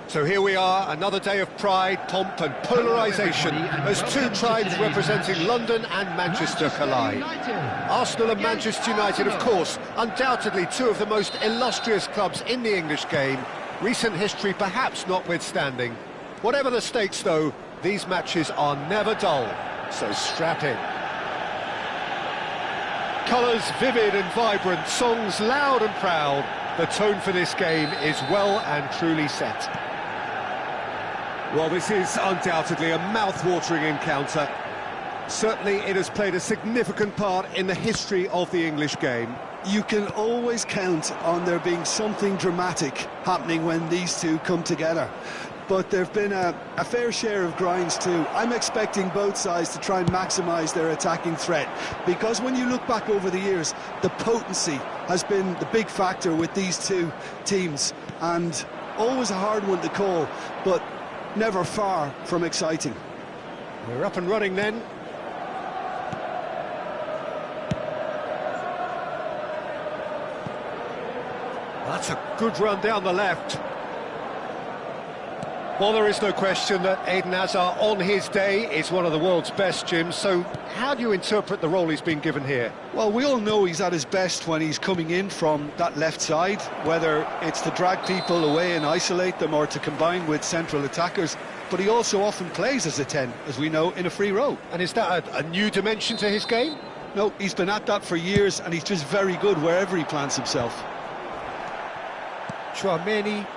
So here we are, another day of pride, pomp and polarisation as two tribes representing London and Manchester collide. Arsenal and Manchester United, of course, undoubtedly two of the most illustrious clubs in the English game, recent history perhaps notwithstanding. Whatever the stakes though, these matches are never dull, so strap in. Colours vivid and vibrant, songs loud and proud, the tone for this game is well and truly set. Well, this is undoubtedly a mouth-watering encounter. Certainly it has played a significant part in the history of the English game. You can always count on there being something dramatic happening when these two come together. But there have been a fair share of grinds too. I'm expecting both sides to try and maximise their attacking threat, because when you look back over the years, the potency has been the big factor with these two teams, and always a hard one to call, but never far from exciting. We're up and running then. That's a good run down the left. Well, there is no question that Eden Hazard, on his day, is one of the world's best, Jim. So how do you interpret the role he's been given here? Well, we all know he's at his best when he's coming in from that left side, whether it's to drag people away and isolate them or to combine with central attackers. But he also often plays as a 10, as we know, in a free role. And is that a new dimension to his game? No, he's been at that for years, and he's just very good wherever he plants himself. Tchouaméni.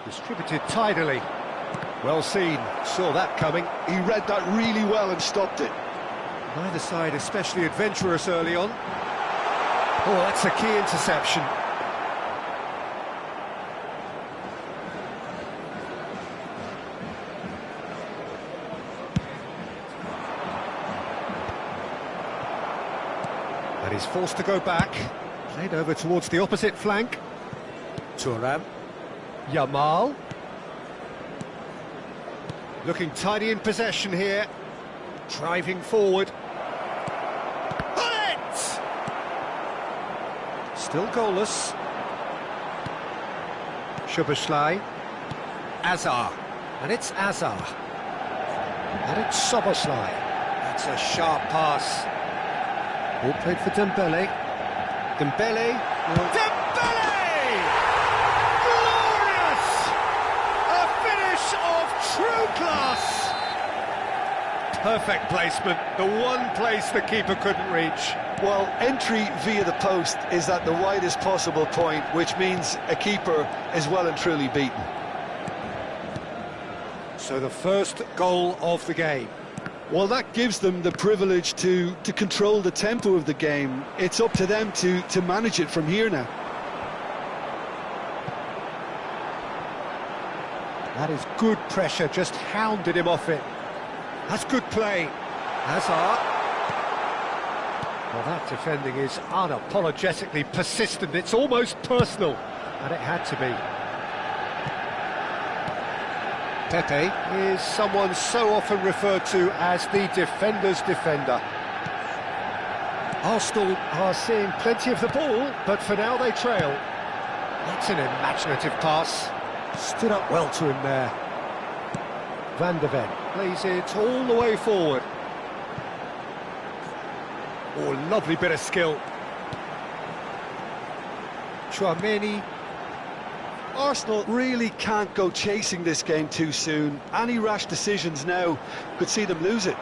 Distributed tidily. Well seen, saw that coming. He read that really well and stopped it. Neither side especially adventurous early on. Oh, that's a key interception. And he's forced to go back. Played over towards the opposite flank. Thuram. Yamal. Looking tidy in possession here. Driving forward. Bullet! Still goalless. Szoboszlai. Azar. And it's Azar. And it's Szoboszlai. That's a sharp pass. Ball played for Dembele. Dembele. Dembele! True class! Perfect placement, the one place the keeper couldn't reach. Well, entry via the post is at the widest possible point, which means a keeper is well and truly beaten. So the first goal of the game. Well, that gives them the privilege to control the tempo of the game. It's up to them to manage it from here now. That is good pressure, just hounded him off it. That's good play. Hazard. Well, that defending is unapologetically persistent. It's almost personal, and it had to be. Pepe is someone so often referred to as the defender's defender. Arsenal are seeing plenty of the ball, but for now they trail. That's an imaginative pass. Stood up well to him there. Van de Ven plays it all the way forward. Oh, lovely bit of skill. Tchouaméni. Arsenal really can't go chasing this game too soon. Any rash decisions now could see them lose it.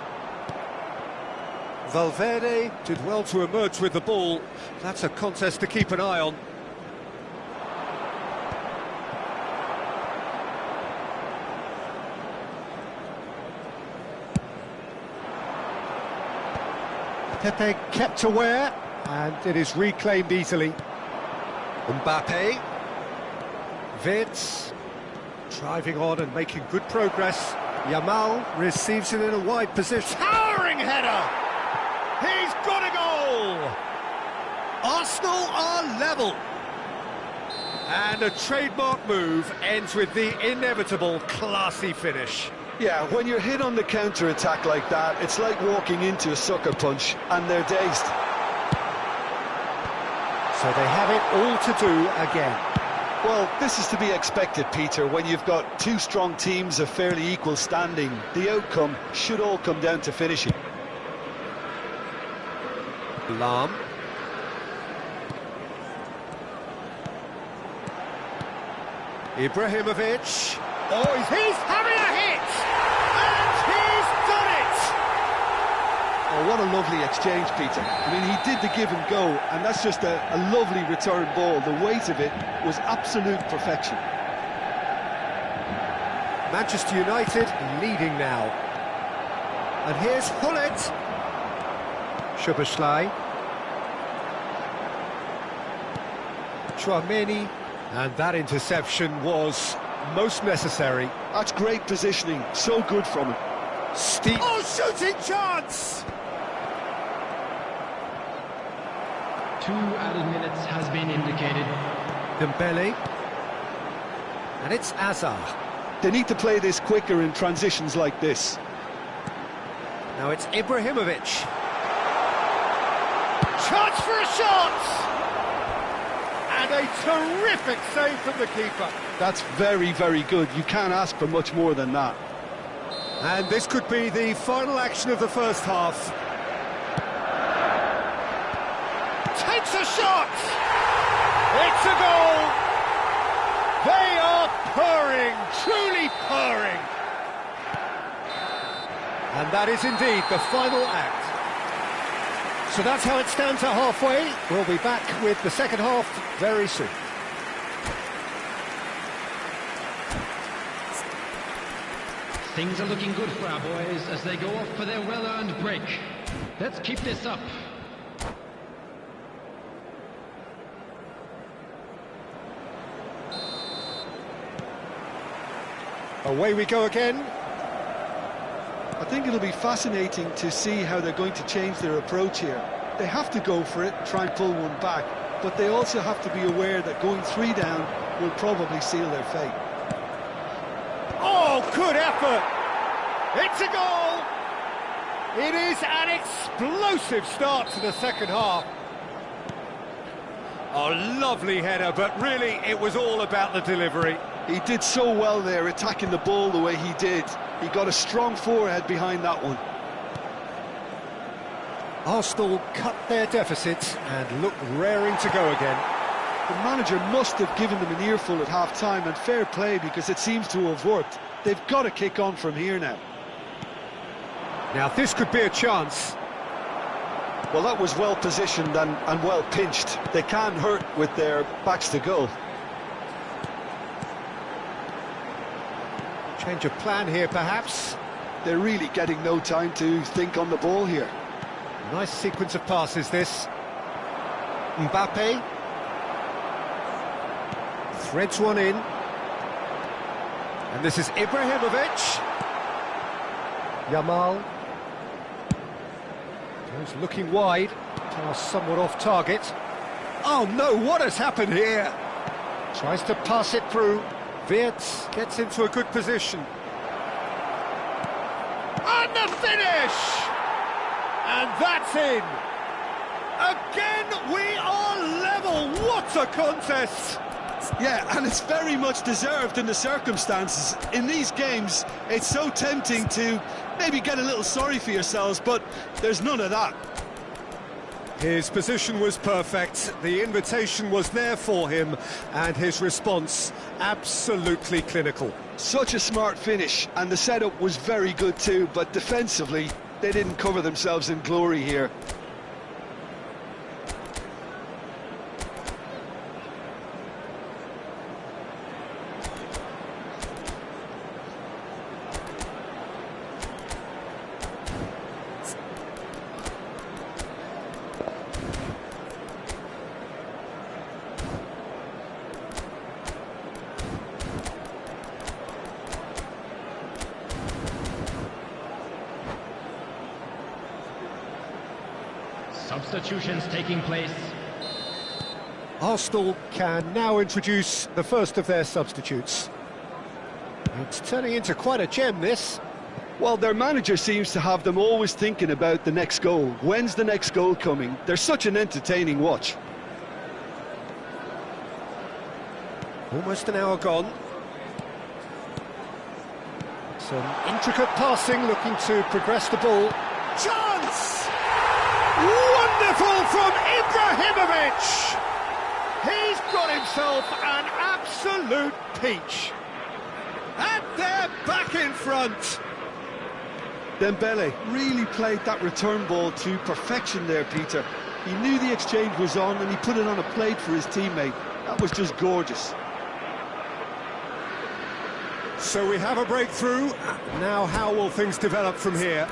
Valverde did well to emerge with the ball. That's a contest to keep an eye on. Pepe kept aware, and it is reclaimed easily. Mbappe. Wirtz. Driving on and making good progress. Yamal receives it in a wide position. Towering header! He's got a goal! Arsenal are level. And a trademark move ends with the inevitable classy finish. Yeah, when you're hit on the counter-attack like that, it's like walking into a sucker punch, and they're dazed. So they have it all to do again. Well, this is to be expected, Peter. When you've got two strong teams of fairly equal standing, the outcome should all come down to finishing. Lahm. Ibrahimovic. Oh, he's having a hit! And he's done it! Oh, what a lovely exchange, Peter. I mean, he did the give and go, and that's just a lovely return ball. The weight of it was absolute perfection. Manchester United leading now. And here's Hullet. Szoboszlai. Tchouameni. And that interception was most necessary. That's great positioning, so good from him. Steep. Oh, shooting chance! 2 added minutes has been indicated. Dembele. And it's Azar. They need to play this quicker in transitions like this. Now it's Ibrahimovic. Chance for a shot! And a terrific save from the keeper. That's very, very good. You can't ask for much more than that. And this could be the final action of the first half. Takes a shot! It's a goal! They are purring, truly purring. And that is indeed the final act. So that's how it stands at halfway. We'll be back with the second half very soon. Things are looking good for our boys as they go off for their well-earned break. Let's keep this up. Away we go again. I think it'll be fascinating to see how they're going to change their approach here. They have to go for it, try and pull one back, but they also have to be aware that going 3 down will probably seal their fate. Oh, good effort! It's a goal! It is an explosive start to the second half. Oh, lovely header, but really it was all about the delivery. He did so well there, attacking the ball the way he did. He got a strong forehead behind that one. Arsenal cut their deficit and look raring to go again. The manager must have given them an earful at half-time, and fair play because it seems to have worked. They've got to kick on from here now. Now this could be a chance. Well, that was well positioned and well pinched. They can't hurt with their backs to goal. Change of plan here, perhaps. They're really getting no time to think on the ball here. Nice sequence of passes, this. Mbappe. Threads one in. And this is Ibrahimovic. Yamal. He's looking wide. Pass somewhat off target. Oh no, what has happened here? Tries to pass it through. Wirtz gets into a good position. And the finish! And that's in! Again, we are level! What a contest! Yeah, and it's very much deserved in the circumstances. In these games, it's so tempting to maybe get a little sorry for yourselves, but there's none of that. His position was perfect, the invitation was there for him, and his response absolutely clinical. Such a smart finish, and the setup was very good too, but defensively, they didn't cover themselves in glory here. Substitutions taking place. Arsenal can now introduce the first of their substitutes. It's turning into quite a gem, this. Well, their manager seems to have them always thinking about the next goal. When's the next goal coming? They're such an entertaining watch. Almost an hour gone. Some intricate passing, looking to progress the ball. Chance! Wonderful from Ibrahimovic! He's got himself an absolute peach. And they're back in front. Dembele really played that return ball to perfection there, Peter. He knew the exchange was on and he put it on a plate for his teammate. That was just gorgeous. So we have a breakthrough. Now how will things develop from here?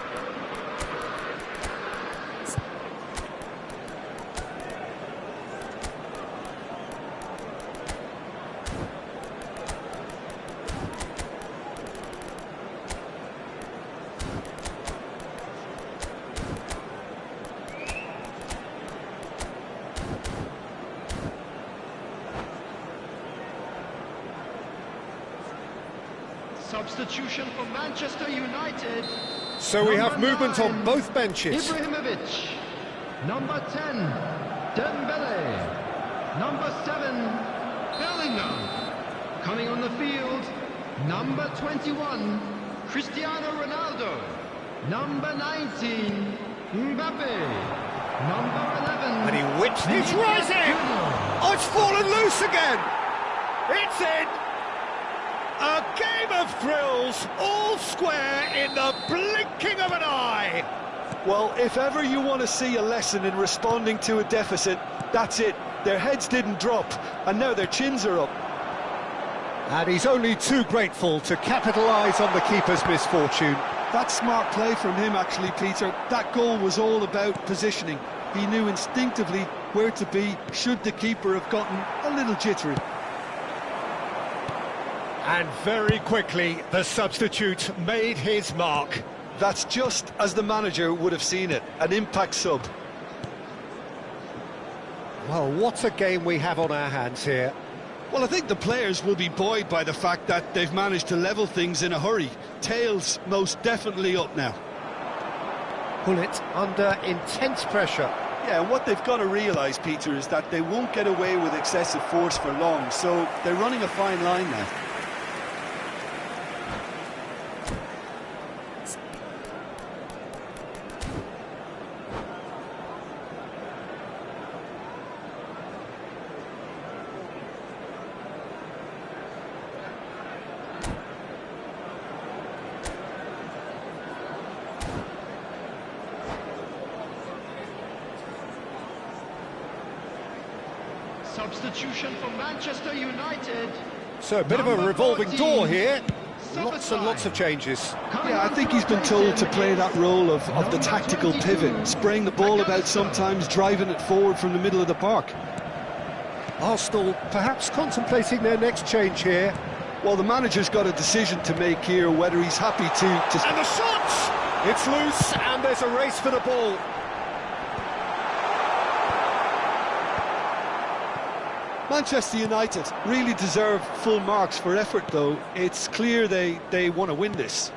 Substitution for Manchester United. So we have Number movement 9, on both benches. Ibrahimovic. Number 10, Dembele. Number 7, Bellingham. Coming on the field, number 21, Cristiano Ronaldo. Number 19, Mbappe. Number 11. And he whips. It's rising! Oh, it's fallen loose again! It's in! A game of thrills, all square in the blinking of an eye! Well, if ever you want to see a lesson in responding to a deficit, that's it. Their heads didn't drop, and now their chins are up. And he's only too grateful to capitalise on the keeper's misfortune. That's smart play from him, actually, Peter. That goal was all about positioning. He knew instinctively where to be should the keeper have gotten a little jittery. And very quickly, the substitute made his mark. That's just as the manager would have seen it, an impact sub. Well, what a game we have on our hands here. Well, I think the players will be buoyed by the fact that they've managed to level things in a hurry. Tails most definitely up now. Gullit under intense pressure. Yeah, and what they've got to realise, Peter, is that they won't get away with excessive force for long, so they're running a fine line now. Substitution for Manchester United. So a bit of a Number revolving 14, door here. Lots and Szoboszlai. lots of changes. Yeah, I think he's been told to play that role of the tactical pivot, spraying the ball about sometimes, driving it forward from the middle of the park. Arsenal perhaps contemplating their next change here. Well, the manager's got a decision to make here, whether he's happy to... And the shot! It's loose, and there's a race for the ball. Manchester United really deserve full marks for effort, though. It's clear they want to win this.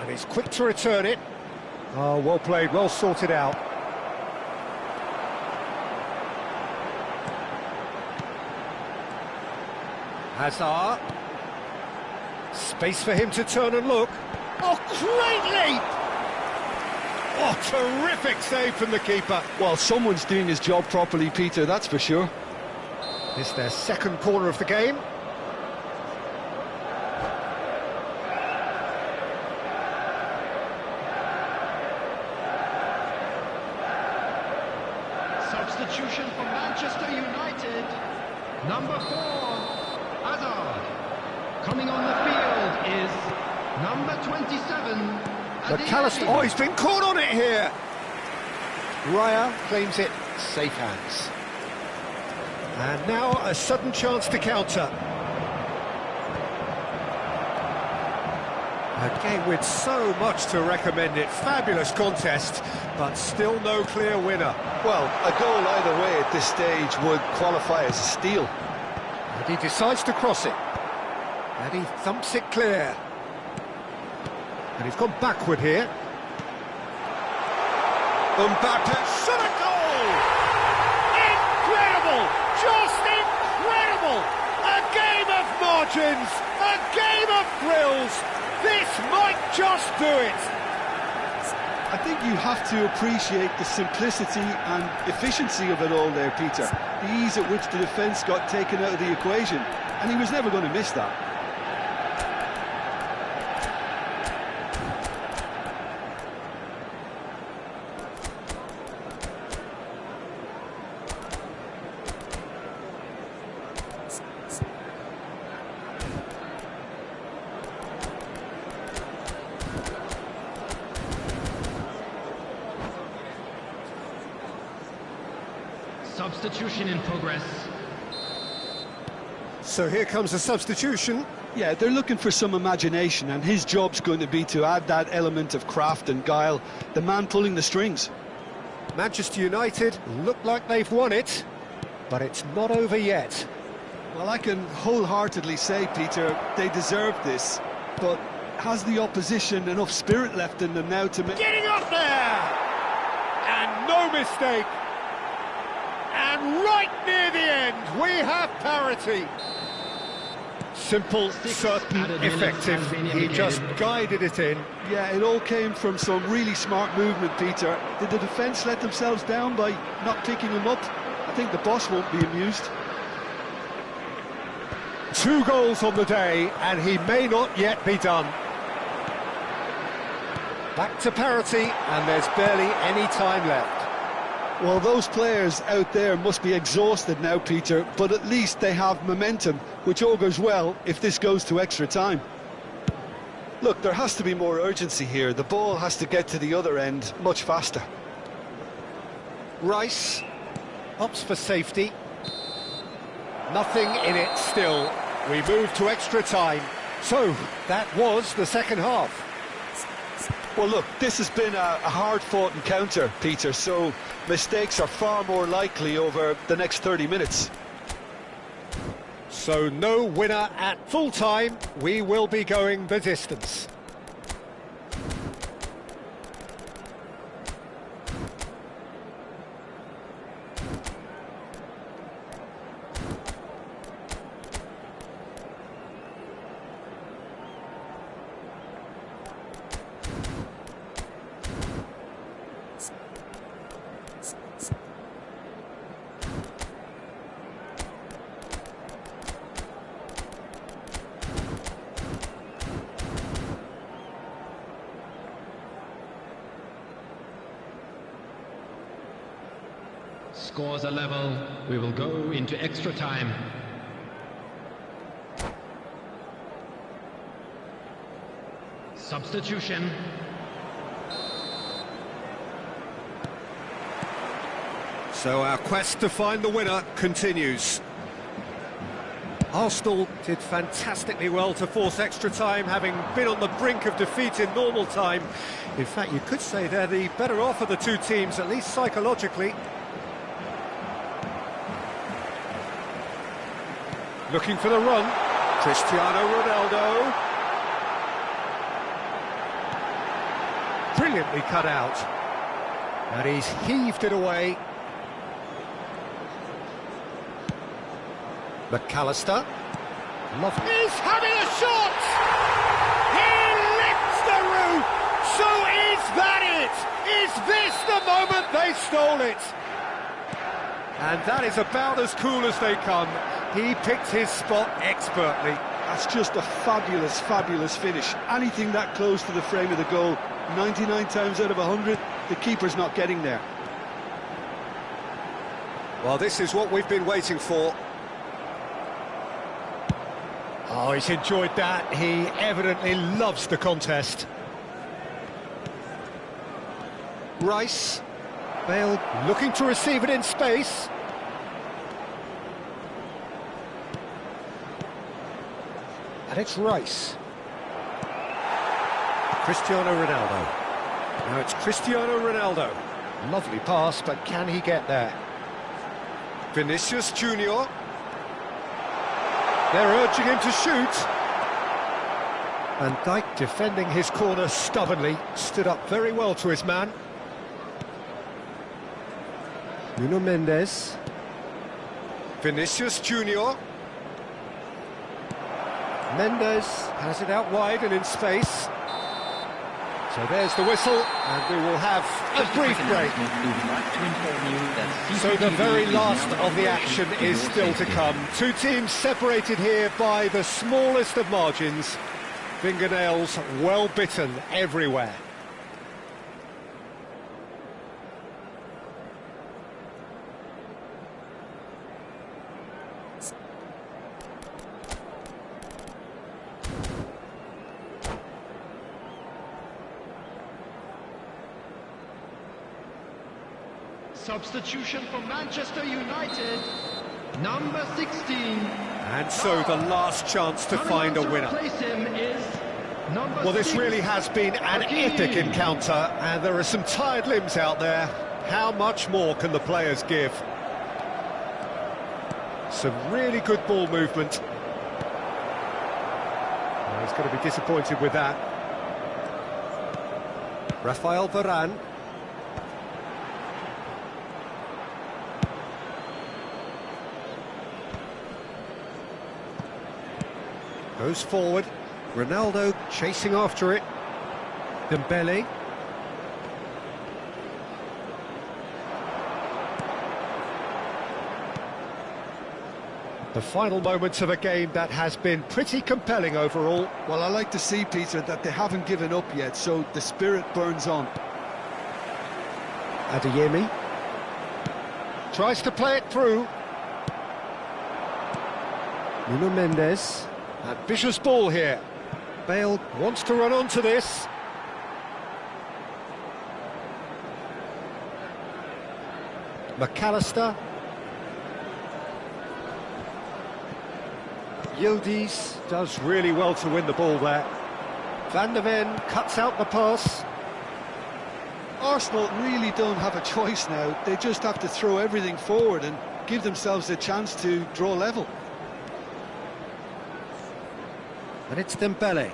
And he's quick to return it. Oh, well played, well sorted out. Hazard. Space for him to turn and look. Oh, great leap! Oh, terrific save from the keeper. Well, someone's doing his job properly, Peter, that's for sure. This is their second corner of the game. Substitution for Manchester United. Number 4, Hazard. Coming on the field is number 27. McAllister, oh, he's been caught on it here. Raya claims it, safe hands. And now a sudden chance to counter. A game with so much to recommend it. Fabulous contest, but still no clear winner. Well, a goal either way at this stage would qualify as a steal. And he decides to cross it. And he thumps it clear. And he's gone backward here. Mbappe shot a goal! Incredible! Just incredible! A game of margins, a game of thrills. This might just do it. I think you have to appreciate the simplicity and efficiency of it all there, Peter. The ease at which the defence got taken out of the equation, and he was never going to miss that. Substitution in progress. So here comes a substitution. Yeah, they're looking for some imagination, and his job's going to be to add that element of craft and guile, the man pulling the strings. Manchester United look like they've won it, but it's not over yet. Well, I can wholeheartedly say, Peter, they deserve this, but has the opposition enough spirit left in them now to make... Getting up there! And no mistake! And right near the end, we have parity. Simple, certain, effective. He just guided it in. Yeah, it all came from some really smart movement, Peter. Did the defence let themselves down by not picking him up? I think the boss won't be amused. 2 goals on the day, and he may not yet be done. Back to parity, and there's barely any time left. Well, those players out there must be exhausted now, Peter, but at least they have momentum, which augurs well if this goes to extra time. Look, there has to be more urgency here. The ball has to get to the other end much faster. Rice opts for safety. Nothing in it still. We move to extra time. So, that was the second half. Well, look, this has been a hard-fought encounter, Peter, so mistakes are far more likely over the next 30 minutes. So no winner at full time. We will be going the distance. Scores are level. We will go into extra time. Substitution. So our quest to find the winner continues. Arsenal did fantastically well to force extra time, having been on the brink of defeat in normal time. In fact, you could say they're the better off of the two teams, at least psychologically. Looking for the run, Cristiano Ronaldo. Brilliantly cut out. And he's heaved it away. McAllister. Lovely. He's having a shot! He lifts the roof! So is that it? Is this the moment they stole it? And that is about as cool as they come. He picked his spot expertly. That's just a fabulous, fabulous finish. Anything that close to the frame of the goal, 99 times out of 100, the keeper's not getting there. Well, this is what we've been waiting for. Oh, he's enjoyed that. He evidently loves the contest. Rice. Bale looking to receive it in space. And it's Rice. Cristiano Ronaldo. Now it's Cristiano Ronaldo. Lovely pass, but can he get there? Vinicius Junior. They're urging him to shoot. Van Dijk defending his corner stubbornly, stood up very well to his man. Nuno Mendes. Vinicius Junior. Mendes has it out wide and in space. So there's the whistle, and we will have a brief break. So the very last of the action is still to come. Two teams separated here by the smallest of margins. Fingernails well bitten everywhere. Substitution for Manchester United, number 16. And so the last chance to find a winner. Well, this really has been an epic encounter, and there are some tired limbs out there. How much more can the players give? Some really good ball movement. Well, he's going to be disappointed with that. Rafael Varane. Goes forward, Ronaldo chasing after it, Dembele. The final moments of a game that has been pretty compelling overall. Well, I like to see, Peter, that they haven't given up yet, so the spirit burns on. Adeyemi tries to play it through. Nuno Mendes. Ambitious ball here. Bale wants to run onto this. McAllister. Yildiz does really well to win the ball there. Van der Ven cuts out the pass. Arsenal really don't have a choice now. They just have to throw everything forward and give themselves a chance to draw level. And it's Dembele.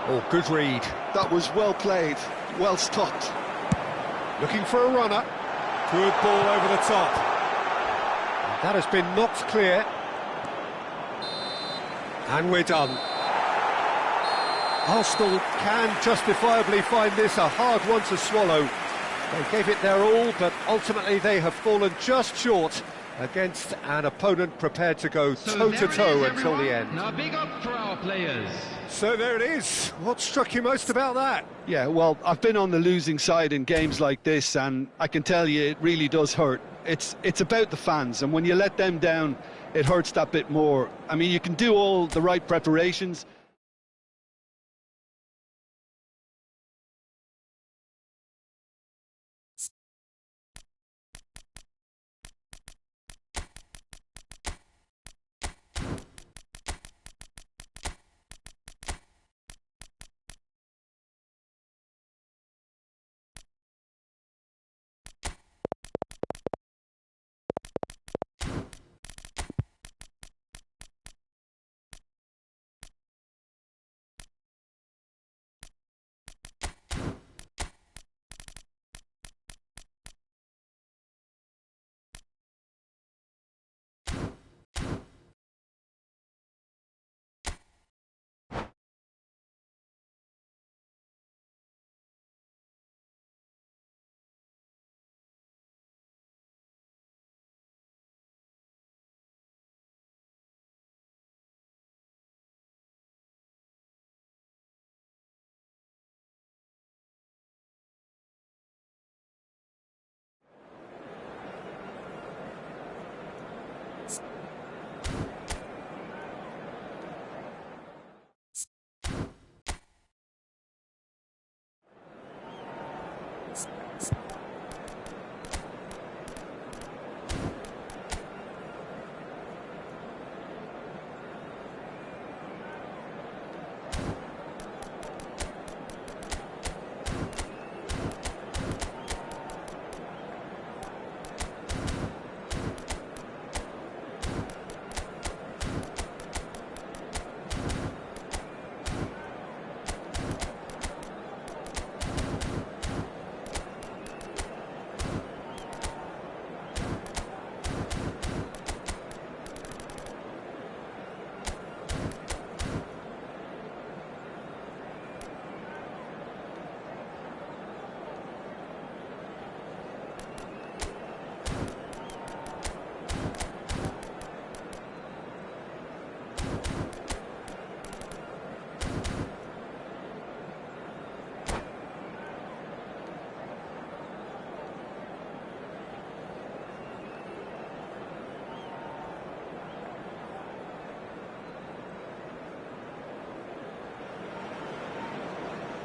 Oh, good read. That was well played, well stopped. Looking for a runner. Good ball over the top. That has been knocked clear. And we're done. Arsenal can justifiably find this a hard one to swallow. They gave it their all, but ultimately they have fallen just short against an opponent prepared to go toe-to-toe until the end. Now big up for our players. So there it is. What struck you most about that? Yeah, well, I've been on the losing side in games like this, and I can tell you it really does hurt. It's about the fans, and when you let them down, it hurts that bit more. I mean, you can do all the right preparations,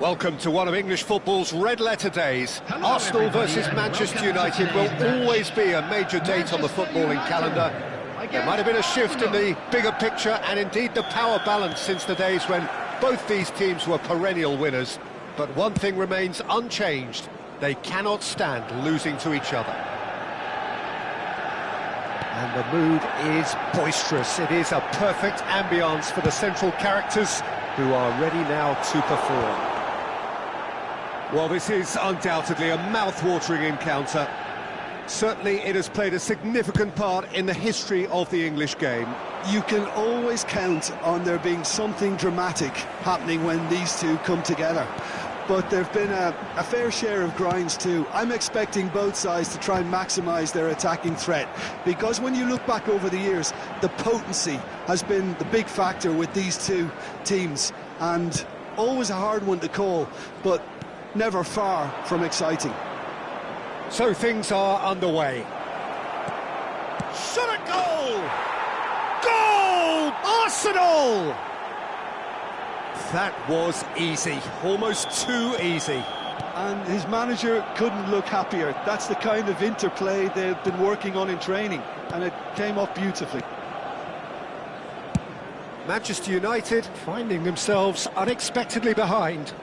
Welcome to one of English football's red-letter days. Hello, Arsenal everybody, versus and Manchester welcome to United will today's match. always be a major date on the footballing calendar. There might have been a shift in the bigger picture and indeed the power balance since the days when both these teams were perennial winners. But one thing remains unchanged: they cannot stand losing to each other. And the mood is boisterous. It is a perfect ambience for the central characters who are ready now to perform. Well, this is undoubtedly a mouth-watering encounter. Certainly it has played a significant part in the history of the English game. You can always count on there being something dramatic happening when these two come together. But there have been a fair share of grinds too. I'm expecting both sides to try and maximise their attacking threat, because when you look back over the years, the potency has been the big factor with these two teams, and always a hard one to call, but never far from exciting. So things are underway. Shot a goal! Goal! Arsenal! That was easy, almost too easy. And his manager couldn't look happier. That's the kind of interplay they've been working on in training, and it came off beautifully. Manchester United finding themselves unexpectedly behind.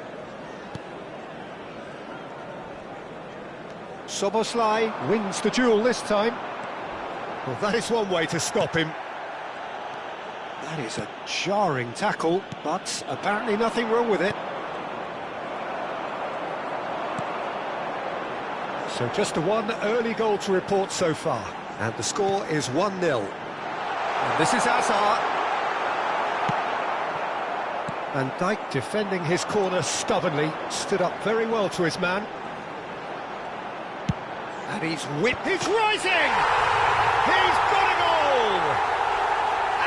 Szoboszlai wins the duel this time. Well, that is one way to stop him. That is a jarring tackle, but apparently nothing wrong with it. So just the one early goal to report so far. And the score is 1-0. And this is Hazard. Van Dijk defending his corner stubbornly, stood up very well to his man. And he's whipped. He's rising! He's got a goal!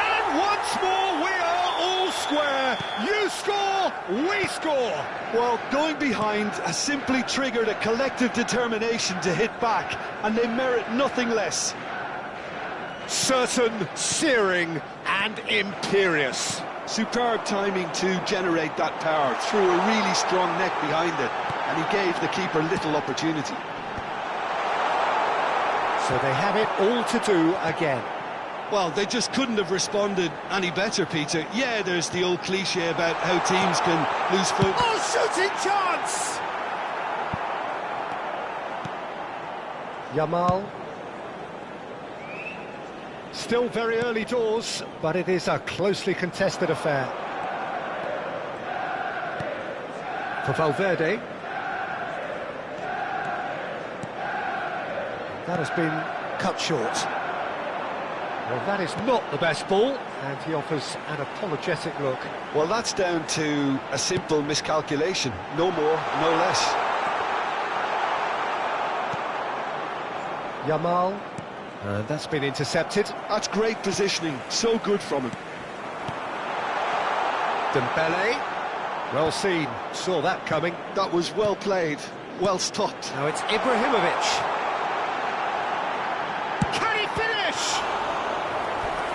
And once more we are all square. You score, we score. Well, going behind has simply triggered a collective determination to hit back, and they merit nothing less. Certain, searing and imperious. Superb timing to generate that power, threw a really strong neck behind it, and he gave the keeper little opportunity. So they have it all to do again. Well, they just couldn't have responded any better, Peter. Yeah, there's the old cliche about how teams can lose foot. Oh, shooting chance! Yamal. Still very early doors, but it is a closely contested affair. For Valverde. That has been cut short. Well, that is not the best ball, and he offers an apologetic look. Well, that's down to a simple miscalculation. No more, no less. Yamal. And that's been intercepted. That's great positioning. So good from him. Dembele. Well seen. Saw that coming. That was well played. Well stopped. Now it's Ibrahimovic.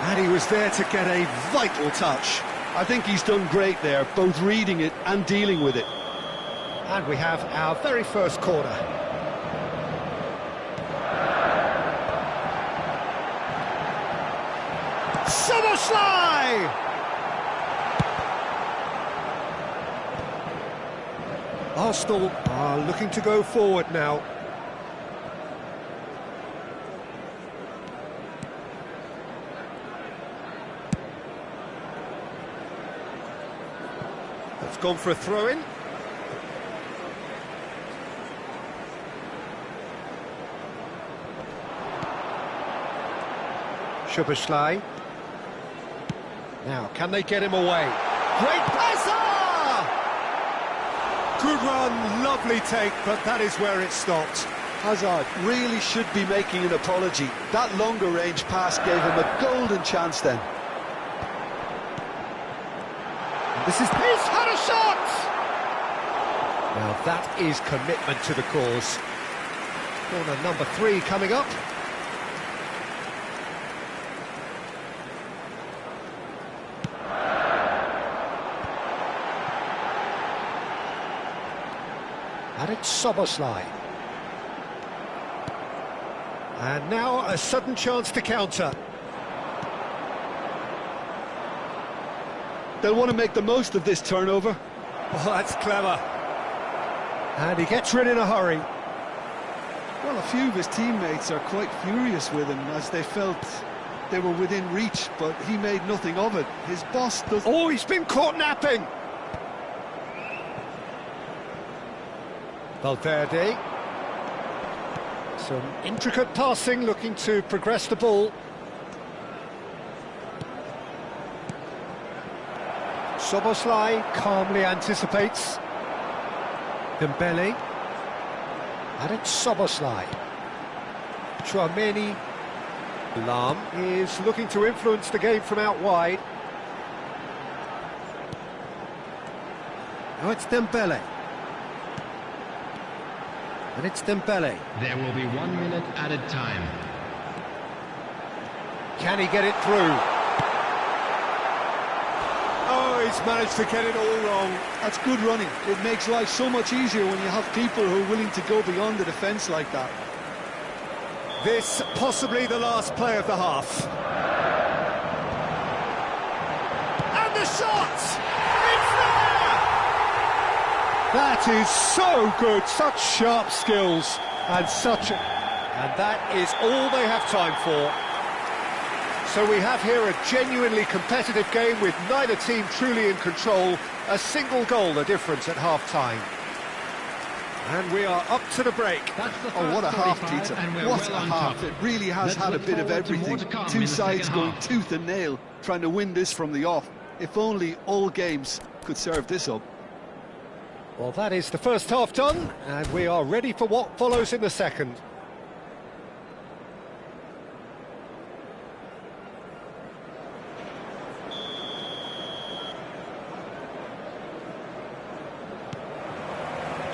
And he was there to get a vital touch. I think he's done great there, both reading it and dealing with it. And we have our very first corner. Szoboszlai! Arsenal are looking to go forward now. It's gone for a throw-in. Szoboszlai. Now, can they get him away? Great passer! Good run, lovely take, but that is where it stopped. Hazard really should be making an apology. That longer range pass gave him a golden chance then. He's had a shot! Now that is commitment to the cause. Corner number 3 coming up. And it's Szoboszlai. And now a sudden chance to counter. They'll want to make the most of this turnover. Oh, that's clever. And he gets rid in a hurry. Well, a few of his teammates are quite furious with him as they felt they were within reach, but he made nothing of it. His boss does... Oh, he's been caught napping! Valverde. Some intricate passing, looking to progress the ball. Szoboszlai calmly anticipates. Dembele. And it's Szoboszlai. Tchouaméni. Lahm is looking to influence the game from out wide. Now it's Dembele. And it's Dembele. There will be 1 minute added time. Can he get it through? Oh, he's managed to get it all wrong. That's good running. It makes life so much easier when you have people who are willing to go beyond the defence like that. This possibly the last play of the half. And the shot! It's there! That is so good, such sharp skills, and that is all they have time for. So we have here a genuinely competitive game with neither team truly in control, a single goal the difference at half-time. And we are up to the break. Oh, what a half, Peter. What a half. It really has had a bit of everything. Two sides going tooth and nail, trying to win this from the off. If only all games could serve this up. Well, that is the first half done, and we are ready for what follows in the second.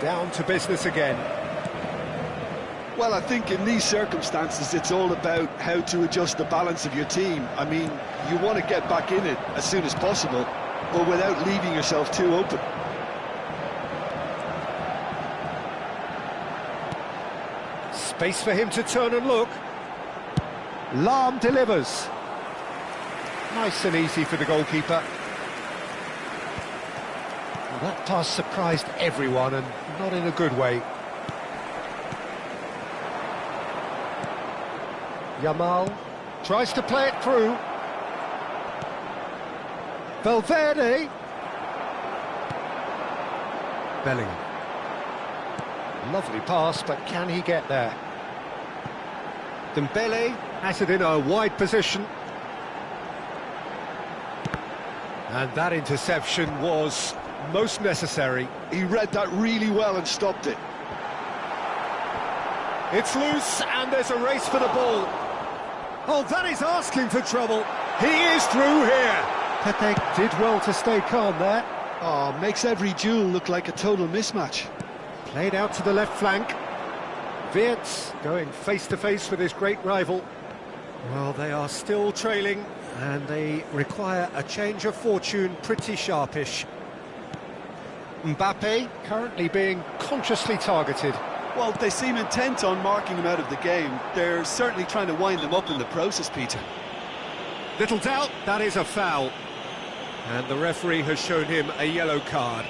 Down to business again. Well, I think in these circumstances it's all about how to adjust the balance of your team. I mean, you want to get back in it as soon as possible, but without leaving yourself too open. Space for him to turn and look. Lahm delivers. Nice and easy for the goalkeeper. Well, that pass surprised everyone, and not in a good way. Yamal tries to play it through. Valverde. Bellingham. Lovely pass, but can he get there? Dembele has it in a wide position. And that interception was most necessary. He read that really well and stopped it. It's loose, and there's a race for the ball. Oh, that is asking for trouble. He is through here. Pepe did well to stay calm there. Oh, makes every duel look like a total mismatch. Played out to the left flank. Wirtz going face-to-face with his great rival. Well, they are still trailing, and they require a change of fortune pretty sharpish. Mbappe currently being consciously targeted. Well, they seem intent on marking him out of the game. They're certainly trying to wind them up in the process, Peter. Little doubt, that is a foul. And the referee has shown him a yellow card.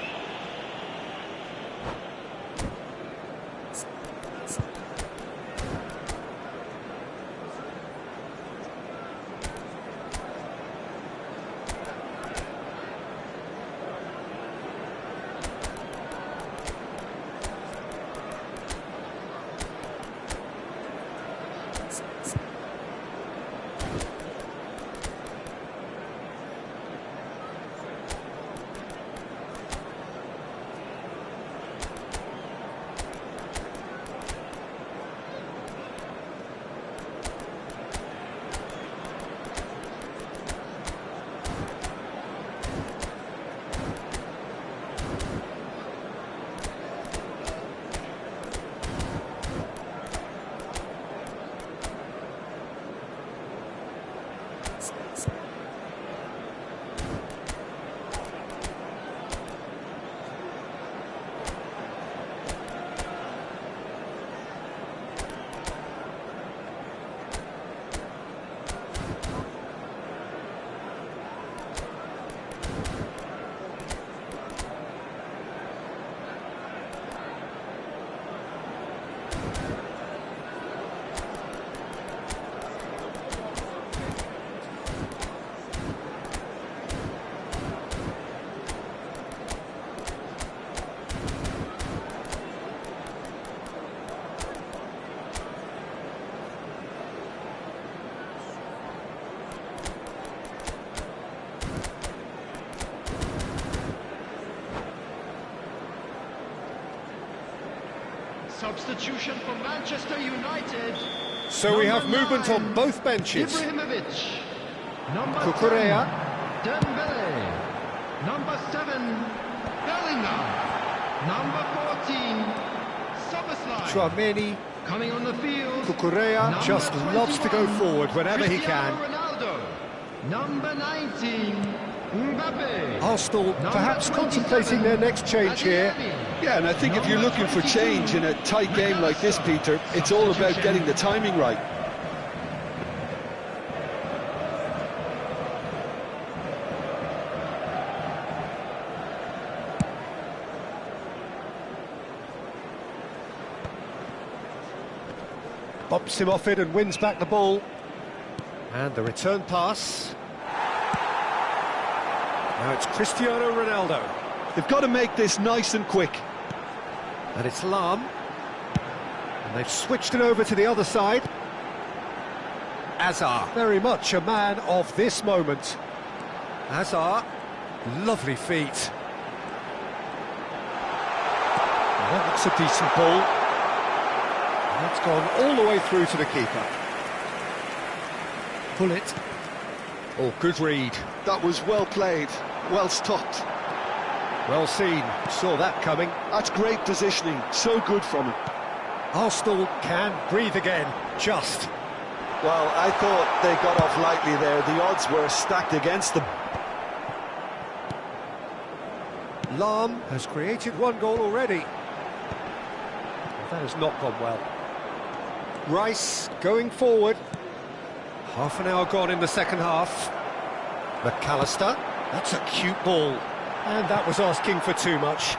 Substitution for Manchester United. So we have Number movement 9, on both benches. Ibrahimovic. Number Cucurella. 10, Dembele. Number 7, Bellingham. Number 14, Szoboszlai. Tchouaméni. Coming on the field. Cucurella Number just loves to go 21, forward whenever he can. Cristiano Ronaldo. Number 19, Mbappe. Arsenal Number perhaps 27, contemplating their next change here. Adeyemi. Yeah, and I think if you're looking for change in a tight game like this, Peter, it's all about getting the timing right. Bumps him off it and wins back the ball. And the return pass. Now it's Cristiano Ronaldo. They've got to make this nice and quick. And it's Lahm. And they've switched it over to the other side. Hazard, very much a man of this moment. Hazard, lovely feet. That looks a decent ball. That's gone all the way through to the keeper. Pull it. Oh, good read. That was well played, well stopped. Well seen, saw that coming. That's great positioning, so good from him. Arsenal can breathe again, just. Well, I thought they got off lightly there. The odds were stacked against them. Lahm has created one goal already. That has not gone well. Rice going forward. Half an hour gone in the second half. McAllister, that's a cute ball. And that was asking for too much.